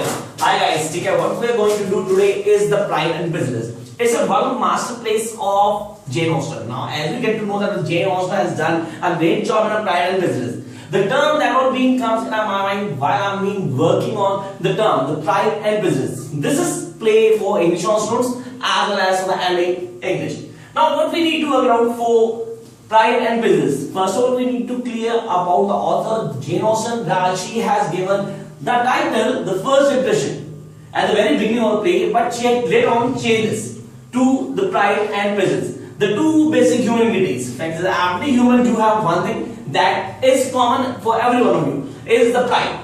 Okay now. Hi guys, take care. What we are going to do today is the Pride and Prejudice. It's a one masterpiece of Jane Austen. Now, as we get to know that Jane Austen has done a great job in a Pride and Prejudice. The term that all being comes in our mind while I'm been working on the term, the Pride and Prejudice. This is play for English students as well as for the MA English. Now, what we need to work out for Pride and Prejudice. First of all, we need to clear about the author Jane Austen that she has given the title, the first impression, at the very beginning of the play, but she had later on changed this to the Pride and Prejudice. The two basic human entities. Every human do have one thing that is common for every one of you, is the pride,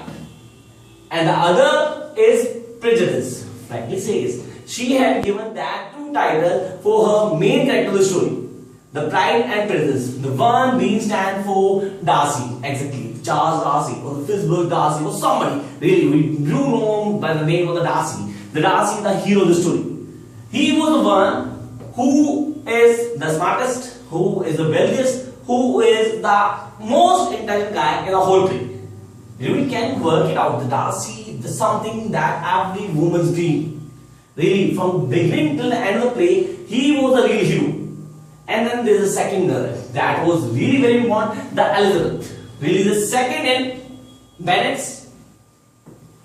and the other is prejudice. Like he says, she had given that two titles for her main character of the story, the Pride and Prejudice. The one being stand for Darcy, exactly. Charles Darcy or the Fitchburg Darcy or somebody really we do know by the name of the Darcy. The Darcy is the hero of the story. He was the one who is the smartest, who is the wealthiest, who is the most intelligent guy in the whole play. We can work it out. The Darcy is something that every woman's dream. Really, from beginning till the end of the play, he was the real hero. And then there is a second girl that was really very important, the Elizabeth. Really, the second in Bennet's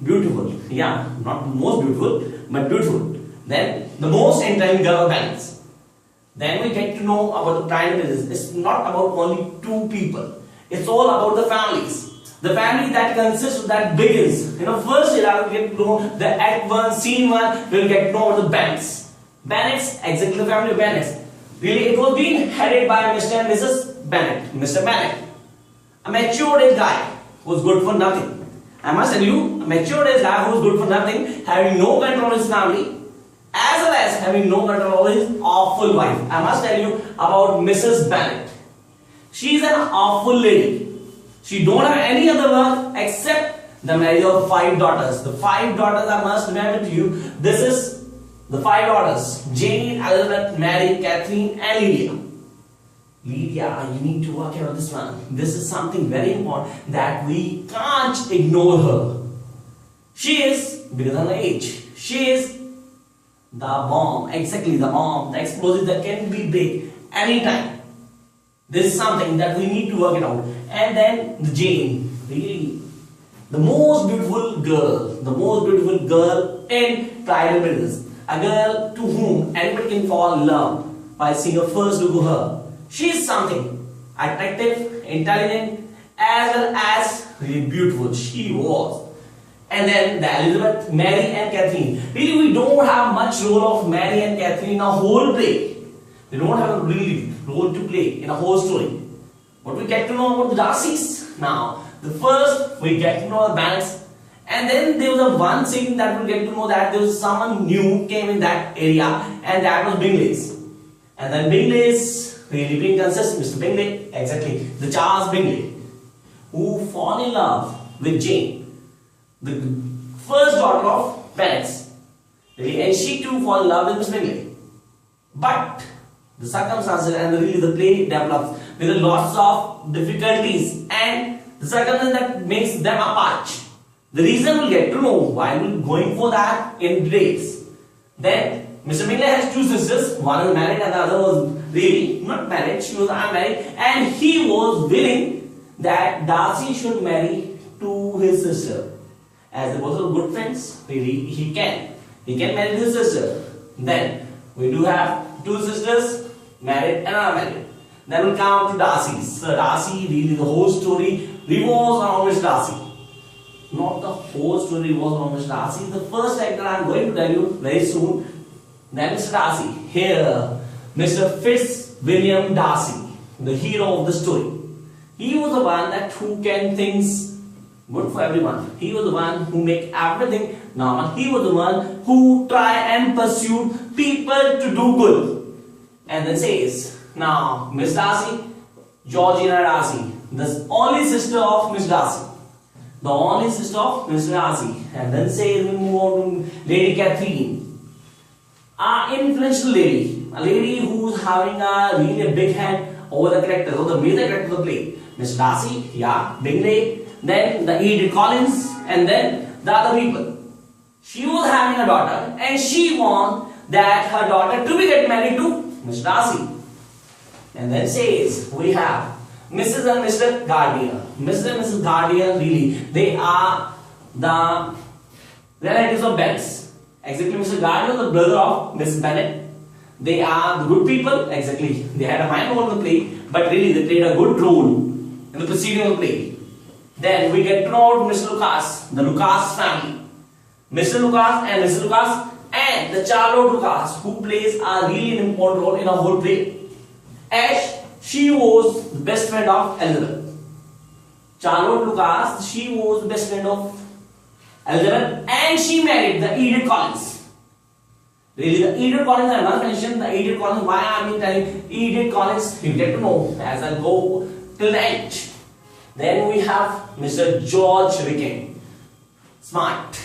beautiful. Yeah, not most beautiful, but beautiful. Then the most intelligent girl of Bennet's. Then we get to know about the Pride and Prejudice. It's not about only two people. It's all about the families. The family that consists of that begins. First year I will get to know the Act 1, Scene 1. We will get to know about the Bennets. Bennets, exactly the family of Bennets. Really, it was being headed by Mr. and Mrs. Bennet. Mr. Bennet, a mature age guy who was good for nothing. I must tell you, a mature age guy who was good for nothing, having no control of his family, as well as having no control of his awful wife. I must tell you about Mrs. Bennet. She is an awful lady. She don't have any other work except the marriage of 5 daughters. The 5 daughters, I must remember to you, this is the 5 daughters: Jane, Elizabeth, Mary, Catherine, and Lydia. Lydia, you need to work out this one. This is something very important that we can't ignore her. She is bigger than her age. She is the bomb, exactly the bomb, the explosive that can be big anytime. This is something that we need to work it out. And then the Jane, really, the most beautiful girl in Pride and Prejudice. A girl to whom anybody can fall in love by seeing a first look of her. She is something attractive, intelligent, as well as really beautiful. She was. And then the Elizabeth, Mary and Catherine. Really, we don't have much role of Mary and Catherine in a whole play. They don't have a really role to play in a whole story. But we get to know about the Darcys. Now, the first we get to know the Bennets. And then there was a one scene that we get to know that there was someone new came in that area, and that was Bingley's. And then Bingley's really being consists Mr. Bingley, exactly, the Charles Bingley, who fall in love with Jane, the first daughter of Bennet's. And she too fall in love with Mr. Bingley. But the circumstances and really the play develops with lots of difficulties and the circumstances that makes them apart. The reason we'll get to know why we're going for that in details. Then Mr. Bingley has 2 sisters. One is married and the other was really not married. She was unmarried, and he was willing that Darcy should marry to his sister. As they both are good friends, really he can marry his sister. Then we do have 2 sisters, married and unmarried. Then we'll come to Darcy. So Darcy, really the whole story revolves around Miss Darcy. Not the whole story was on Mr. Darcy. The first actor I am going to tell you very soon. Then Mr. Darcy. Here, Mr. Fitzwilliam Darcy, the hero of the story. He was the one that who can things good for everyone. He was the one who make everything normal. He was the one who try and pursue people to do good. And then says, now Miss Darcy, Georgina Darcy, the only sister of Miss Darcy. The only sister of Mr. Darcy. And then say we move on to Lady Catherine. An influential lady. A lady who's having a really big hand over the characters, or the major characters of the play. Mr. Darcy, yeah, Bingley, then the Edith Collins, and then the other people. She was having a daughter and she wanted that her daughter to be get married to Mr. Darcy. And then says we have Mrs. and Mr. Gardiner. Mrs. and Mrs. Gardiner, really, they are the relatives of Bennets. Exactly, Mr. Gardiner, the brother of Miss Bennet. They are the good people. Exactly, they had a minor role in the play, but really they played a good role in the preceding of the play. Then we get to know Mr. Lucas, the Lucas family. Mr. Lucas and Mrs. Lucas and the Charlotte Lucas, who plays a really important role in a whole play. As she was the best friend of Elizabeth. Charlotte Lucas, she was the best friend of Elizabeth and she married the Edith Collins. Really, the Edith Collins, I must mention the Edith Collins. Why I am telling Edith Collins, you get to know as I go till the end. Then we have Mr. George Wickham. Smart,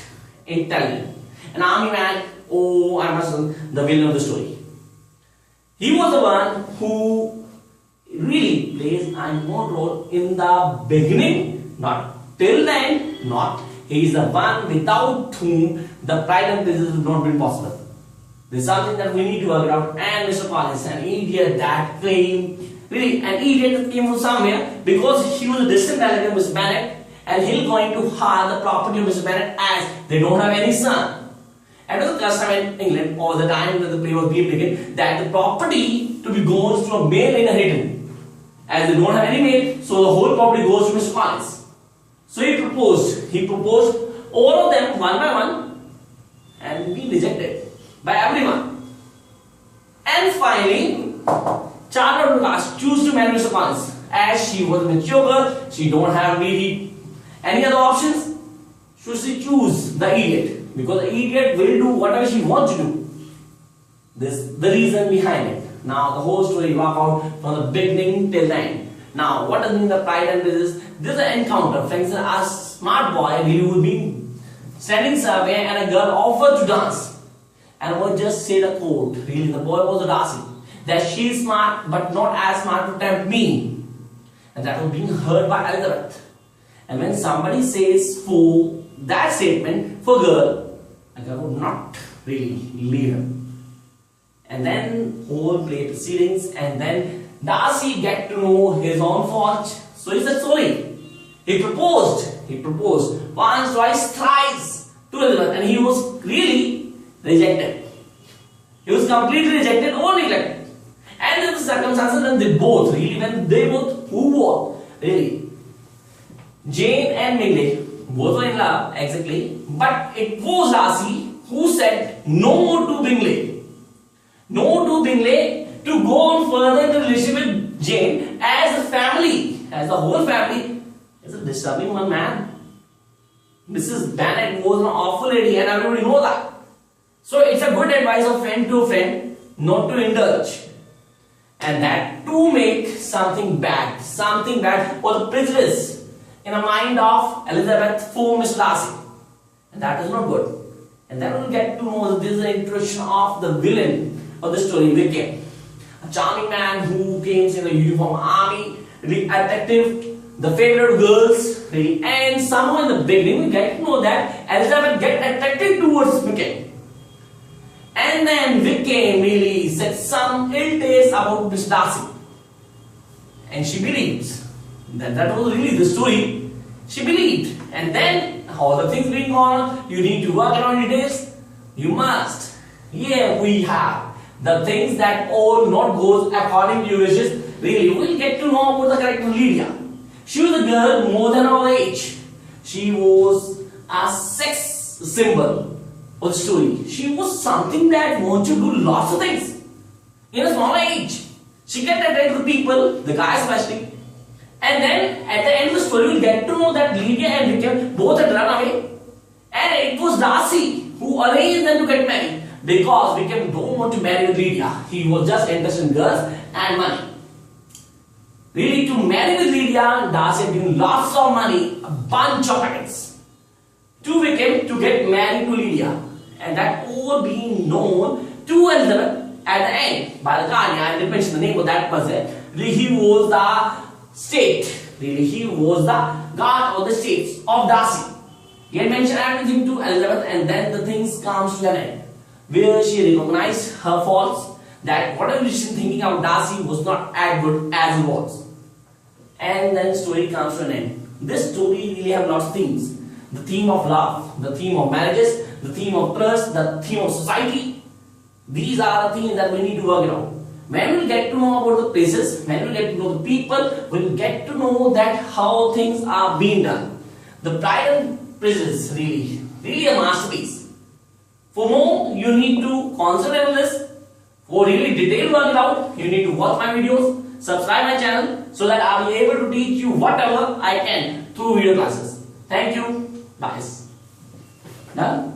intelligent, an army man. Oh, I must say, the villain of the story. He was the one who really plays an important role in the beginning, not till then, not. He is the one without whom the Pride and Prejudice would not be possible. This is something that we need to work out. And Mr. Collins, an idiot that came, really an idiot that came from somewhere because he was a distant relative of Mr. Bennet and he's going to hire the property of Mr. Bennet as they don't have any son. And it was the custom in England all the time that the play was being taken that the property to be goes to a male inheritance. As they don't have any male, so the whole property goes to Mr. Collins. So he proposed all of them one by one and be rejected by everyone. And finally, Charlotte Lucas chose to marry Mr. Collins. As she was a mature girl, she don't have really any other options. So she choose the idiot. Because the idiot will do whatever she wants to do. This is the reason behind it. Now the whole story work out from the beginning till the end. Now what does mean the Pride and Prejudice? This is an encounter. For instance, a smart boy he would be standing somewhere and a girl offered to dance. And would just say the quote. Really the boy was a Darcy. That she is smart but not as smart to tempt me. And that was being heard by Elizabeth. And when somebody says for that statement for girl, a girl would not really leave him. And then whole play proceedings, and then Darcy get to know his own fault. So he said sorry. He proposed once, twice, thrice to Elizabeth, and he was really rejected. He was completely rejected or neglected. And in the circumstances when they both really Jane and Bingley both were in love, exactly, but it was Darcy who said no to Bingley. No to Bingley to go on further in the relationship with Jane as a family, as the whole family is a disturbing one man. Mrs. Bennet was an awful lady and everybody knows that. So it's a good advice of friend to friend not to indulge. And that to make something bad or the prejudice in the mind of Elizabeth for Miss Darcy. And that is not good. And then we'll get to know that this is the introduction of the villain of the story, Wickham. A charming man who came in a uniform army, really attractive, the favorite of girls, really. And somehow in the beginning we get to know that Elizabeth get attracted towards Wickham. And then Wickham really said some ill taste about Miss Darcy. And she believes that was really the story. She believed. And then all the things being on, you need to work around your days. You must. Here we have the things that all not goes according to your wishes. Really, we'll get to know about the character of Lydia. She was a girl more than her age. She was a sex symbol of the story. She was something that wants to do lots of things in a small age. She get attracted to people, the guys especially. And then at the end of the story, we'll get to know that Lydia and Wickham both had run away. And it was Darcy who arranged them to get married. Because Wickham don't want to marry with Lydia. He was just interested in girls and money. Really, to marry with Lydia, Darcy had given lots of money, a bunch of packets, to Wickham to get married to Lydia. And that all being known to Elizabeth at the end by the guardian. I didn't mention the name of that person. Really, he was the state. Really, he was the guard of the states of Darcy. He had mentioned everything to Elizabeth and then the things comes to an end, where she recognized her faults, that whatever she was thinking of Darcy was not as good as it was. And then story comes to an end. This story really have lots of themes. The theme of love, the theme of marriages, the theme of trust, the theme of society. These are the themes that we need to work it out. When we get to know about the places, when we get to know the people, we'll get to know that how things are being done. The Pride and Prejudice really a masterpiece. For more, you need to concentrate on this. For really detailed work it out, you need to watch my videos, subscribe my channel, so that I'll be able to teach you whatever I can through video classes. Thank you. Bye. Done?